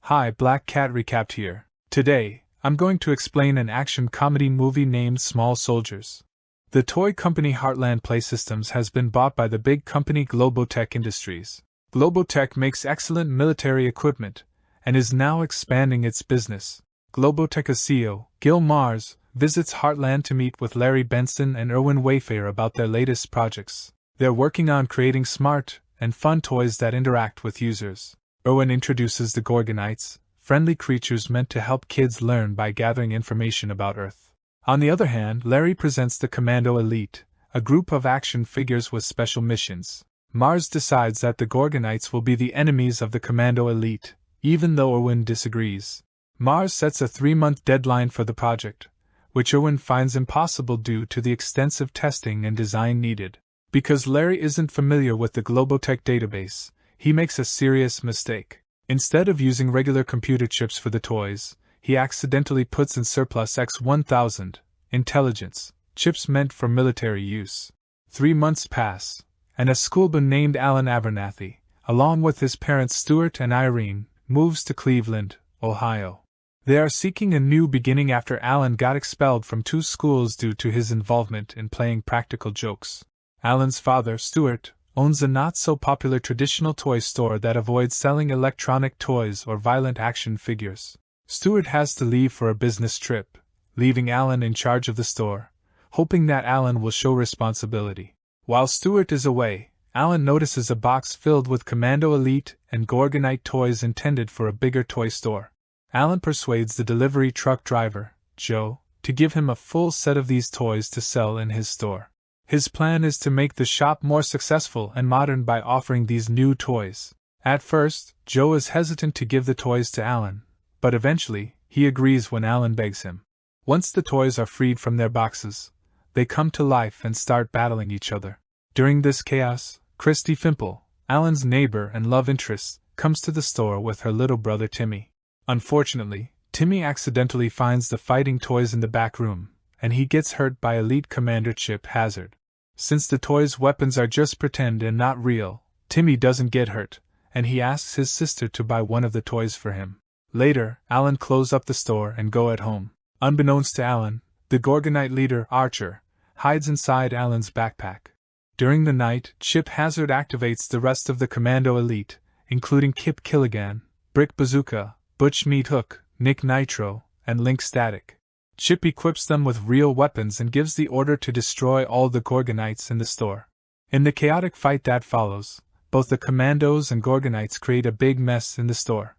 Hi, Black Cat Recapped here. Today, I'm going to explain an action comedy movie named Small Soldiers. The toy company Heartland Playsystems has been bought by the big company Globotech Industries. Globotech makes excellent military equipment and is now expanding its business. Globotech's CEO, Gil Mars, visits Heartland to meet with Larry Benson and Erwin Wayfair about their latest projects. They're working on creating smart and fun toys that interact with users. Erwin introduces the Gorgonites, friendly creatures meant to help kids learn by gathering information about Earth. On the other hand, Larry presents the Commando Elite, a group of action figures with special missions. Mars decides that the Gorgonites will be the enemies of the Commando Elite, even though Erwin disagrees. Mars sets a 3-month deadline for the project, which Erwin finds impossible due to the extensive testing and design needed. Because Larry isn't familiar with the Globotech database, he makes a serious mistake. Instead of using regular computer chips for the toys, he accidentally puts in surplus X-1000 intelligence chips meant for military use. 3 months pass, and a schoolboy named Alan Abernathy, along with his parents Stuart and Irene, moves to Cleveland, Ohio. They are seeking a new beginning after Alan got expelled from 2 schools due to his involvement in playing practical jokes. Alan's father, Stuart, owns a not-so-popular traditional toy store that avoids selling electronic toys or violent action figures. Stuart has to leave for a business trip, leaving Alan in charge of the store, hoping that Alan will show responsibility. While Stuart is away, Alan notices a box filled with Commando Elite and Gorgonite toys intended for a bigger toy store. Alan persuades the delivery truck driver, Joe, to give him a full set of these toys to sell in his store. His plan is to make the shop more successful and modern by offering these new toys. At first, Joe is hesitant to give the toys to Alan, but eventually, he agrees when Alan begs him. Once the toys are freed from their boxes, they come to life and start battling each other. During this chaos, Christy Fimple, Alan's neighbor and love interest, comes to the store with her little brother Timmy. Unfortunately, Timmy accidentally finds the fighting toys in the back room, and he gets hurt by Elite Commander Chip Hazard. Since the toys' weapons are just pretend and not real, Timmy doesn't get hurt, and he asks his sister to buy one of the toys for him. Later, Alan closes up the store and goes at home. Unbeknownst to Alan, the Gorgonite leader, Archer, hides inside Alan's backpack. During the night, Chip Hazard activates the rest of the Commando Elite, including Kip Killigan, Brick Bazooka, Butch Meat Hook, Nick Nitro, and Link Static. Chip equips them with real weapons and gives the order to destroy all the Gorgonites in the store. In the chaotic fight that follows, both the Commandos and Gorgonites create a big mess in the store.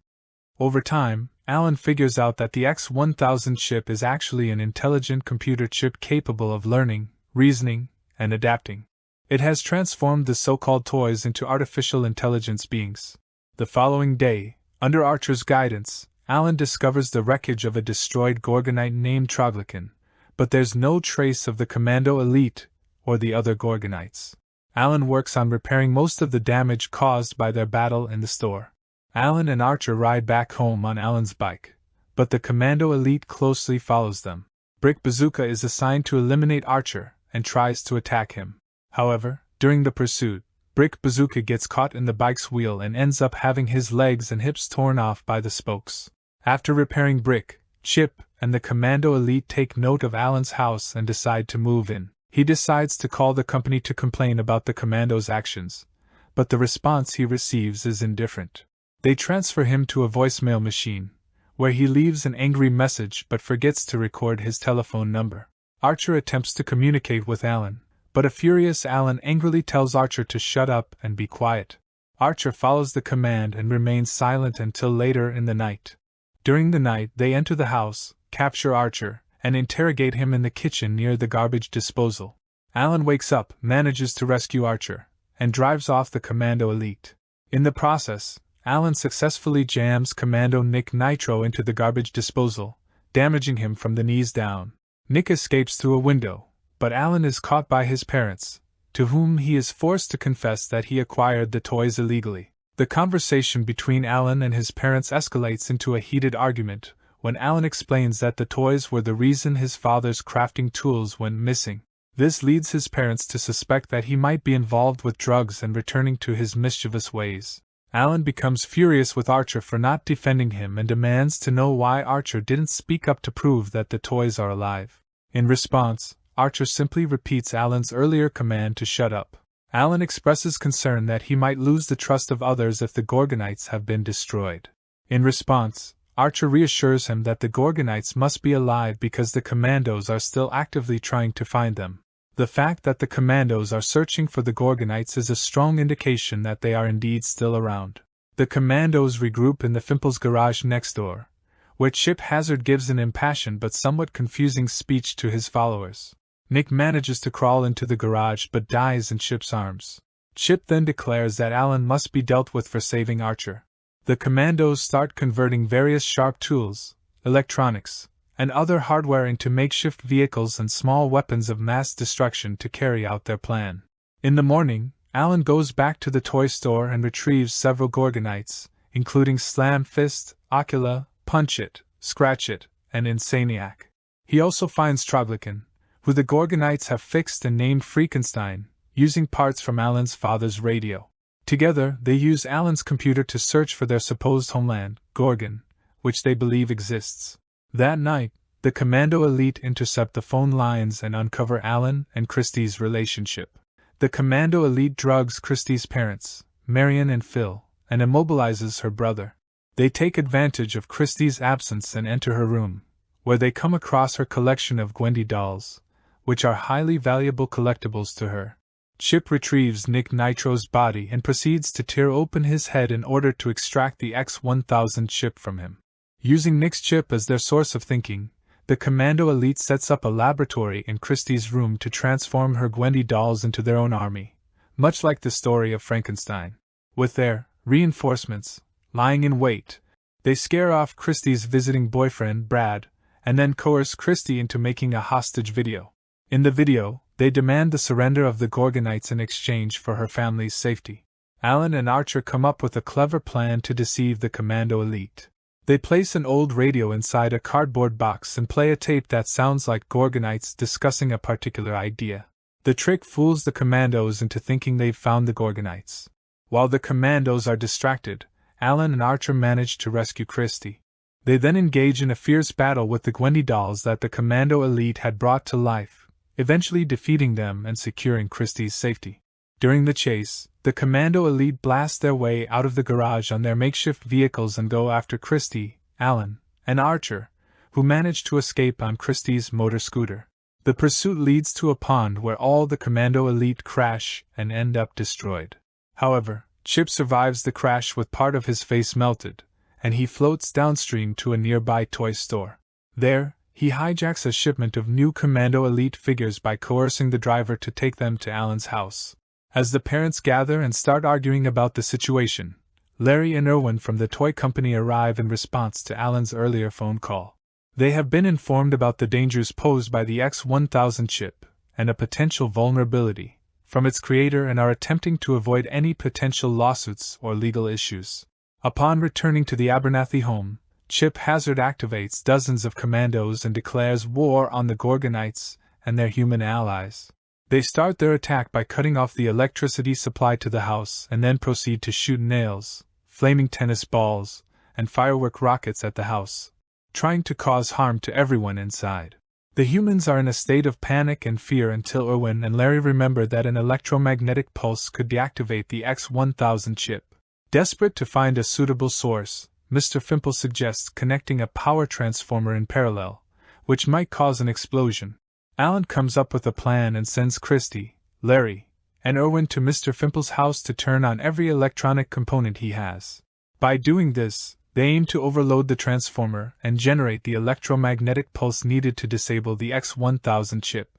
Over time, Alan figures out that the X-1000 chip is actually an intelligent computer chip capable of learning, reasoning, and adapting. It has transformed the so-called toys into artificial intelligence beings. The following day, under Archer's guidance, Alan discovers the wreckage of a destroyed Gorgonite named Troglodyte, but there's no trace of the Commando Elite or the other Gorgonites. Alan works on repairing most of the damage caused by their battle in the store. Alan and Archer ride back home on Alan's bike, but the Commando Elite closely follows them. Brick Bazooka is assigned to eliminate Archer and tries to attack him. However, during the pursuit, Brick Bazooka gets caught in the bike's wheel and ends up having his legs and hips torn off by the spokes. After repairing Brick, Chip and the Commando Elite take note of Alan's house and decide to move in. He decides to call the company to complain about the Commando's actions, but the response he receives is indifferent. They transfer him to a voicemail machine, where he leaves an angry message but forgets to record his telephone number. Archer attempts to communicate with Alan, but a furious Alan angrily tells Archer to shut up and be quiet. Archer follows the command and remains silent until later in the night. During the night, they enter the house, capture Archer, and interrogate him in the kitchen near the garbage disposal. Alan wakes up, manages to rescue Archer, and drives off the Commando Elite. In the process, Alan successfully jams Commando Nick Nitro into the garbage disposal, damaging him from the knees down. Nick escapes through a window, but Alan is caught by his parents, to whom he is forced to confess that he acquired the toys illegally. The conversation between Alan and his parents escalates into a heated argument when Alan explains that the toys were the reason his father's crafting tools went missing. This leads his parents to suspect that he might be involved with drugs and returning to his mischievous ways. Alan becomes furious with Archer for not defending him and demands to know why Archer didn't speak up to prove that the toys are alive. In response, Archer simply repeats Alan's earlier command to shut up. Alan expresses concern that he might lose the trust of others if the Gorgonites have been destroyed. In response, Archer reassures him that the Gorgonites must be alive because the Commandos are still actively trying to find them. The fact that the Commandos are searching for the Gorgonites is a strong indication that they are indeed still around. The Commandos regroup in the Fimple's garage next door, where Chip Hazard gives an impassioned but somewhat confusing speech to his followers. Nick manages to crawl into the garage but dies in Chip's arms. Chip then declares that Alan must be dealt with for saving Archer. The Commandos start converting various sharp tools, electronics, and other hardware into makeshift vehicles and small weapons of mass destruction to carry out their plan. In the morning, Alan goes back to the toy store and retrieves several Gorgonites, including Slam Fist, Ocula, Punch-It, Scratch-It, and Insaniac. He also finds Troglodyte, who the Gorgonites have fixed and named Frankenstein, using parts from Alan's father's radio. Together, they use Alan's computer to search for their supposed homeland, Gorgon, which they believe exists. That night, the Commando Elite intercept the phone lines and uncover Alan and Christy's relationship. The Commando Elite drugs Christy's parents, Marion and Phil, and immobilizes her brother. They take advantage of Christy's absence and enter her room, where they come across her collection of Gwendy dolls, which are highly valuable collectibles to her. Chip retrieves Nick Nitro's body and proceeds to tear open his head in order to extract the X-1000 chip from him. Using Nick's chip as their source of thinking, the Commando Elite sets up a laboratory in Christie's room to transform her Gwendy dolls into their own army, much like the story of Frankenstein. With their reinforcements lying in wait, they scare off Christie's visiting boyfriend, Brad, and then coerce Christy into making a hostage video. In the video, they demand the surrender of the Gorgonites in exchange for her family's safety. Alan and Archer come up with a clever plan to deceive the Commando Elite. They place an old radio inside a cardboard box and play a tape that sounds like Gorgonites discussing a particular idea. The trick fools the Commandos into thinking they've found the Gorgonites. While the Commandos are distracted, Alan and Archer manage to rescue Christy. They then engage in a fierce battle with the Gwendy dolls that the Commando Elite had brought to life, eventually defeating them and securing Christy's safety. During the chase, the Commando Elite blast their way out of the garage on their makeshift vehicles and go after Christy, Alan, and Archer, who manage to escape on Christy's motor scooter. The pursuit leads to a pond where all the Commando Elite crash and end up destroyed. However, Chip survives the crash with part of his face melted, and he floats downstream to a nearby toy store. There, he hijacks a shipment of new Commando Elite figures by coercing the driver to take them to Alan's house. As the parents gather and start arguing about the situation, Larry and Irwin from the toy company arrive in response to Alan's earlier phone call. They have been informed about the dangers posed by the X-1000 chip, and a potential vulnerability from its creator, and are attempting to avoid any potential lawsuits or legal issues. Upon returning to the Abernathy home, Chip Hazard activates dozens of commandos and declares war on the Gorgonites and their human allies. They start their attack by cutting off the electricity supply to the house and then proceed to shoot nails, flaming tennis balls, and firework rockets at the house, trying to cause harm to everyone inside. The humans are in a state of panic and fear until Irwin and Larry remember that an electromagnetic pulse could deactivate the X-1000 chip. Desperate to find a suitable source, Mr. Fimple suggests connecting a power transformer in parallel, which might cause an explosion. Alan comes up with a plan and sends Christy, Larry, and Irwin to Mr. Fimple's house to turn on every electronic component he has. By doing this, they aim to overload the transformer and generate the electromagnetic pulse needed to disable the X-1000 chip.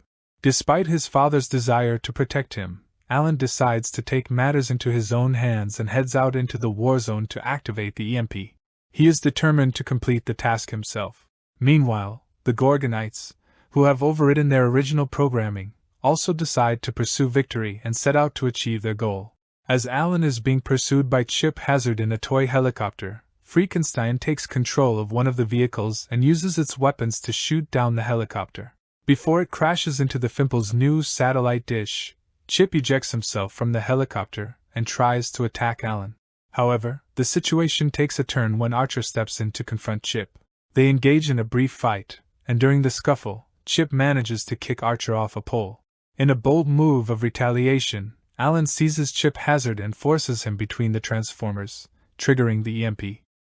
Despite his father's desire to protect him, Alan decides to take matters into his own hands and heads out into the war zone to activate the EMP. He is determined to complete the task himself. Meanwhile, the Gorgonites, who have overridden their original programming, also decide to pursue victory and set out to achieve their goal. As Alan is being pursued by Chip Hazard in a toy helicopter, Frankenstein takes control of one of the vehicles and uses its weapons to shoot down the helicopter. Before it crashes into the Fimple's new satellite dish, Chip ejects himself from the helicopter and tries to attack Alan. However, the situation takes a turn when Archer steps in to confront Chip. They engage in a brief fight, and during the scuffle, Chip manages to kick Archer off a pole. In a bold move of retaliation, Alan seizes Chip Hazard and forces him between the Transformers, triggering the EMP.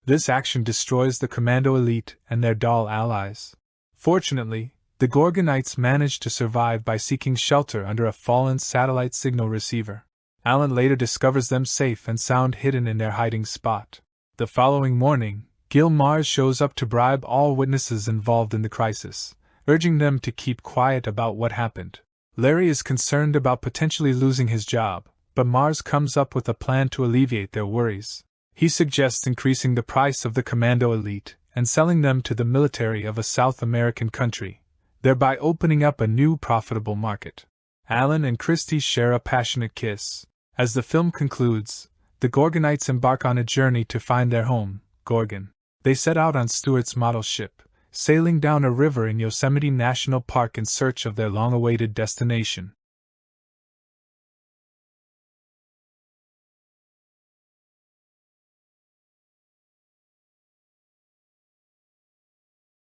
This action destroys the Commando Elite and their doll allies. Fortunately, the Gorgonites manage to survive by seeking shelter under a fallen satellite signal receiver. Alan later discovers them safe and sound hidden in their hiding spot. The following morning, Gil Mars shows up to bribe all witnesses involved in the crisis, urging them to keep quiet about what happened. Larry is concerned about potentially losing his job, but Mars comes up with a plan to alleviate their worries. He suggests increasing the price of the Commando Elite and selling them to the military of a South American country, thereby opening up a new profitable market. Alan and Christy share a passionate kiss. As the film concludes, the Gorgonites embark on a journey to find their home, Gorgon. They set out on Stewart's model ship, sailing down a river in Yosemite National Park in search of their long-awaited destination.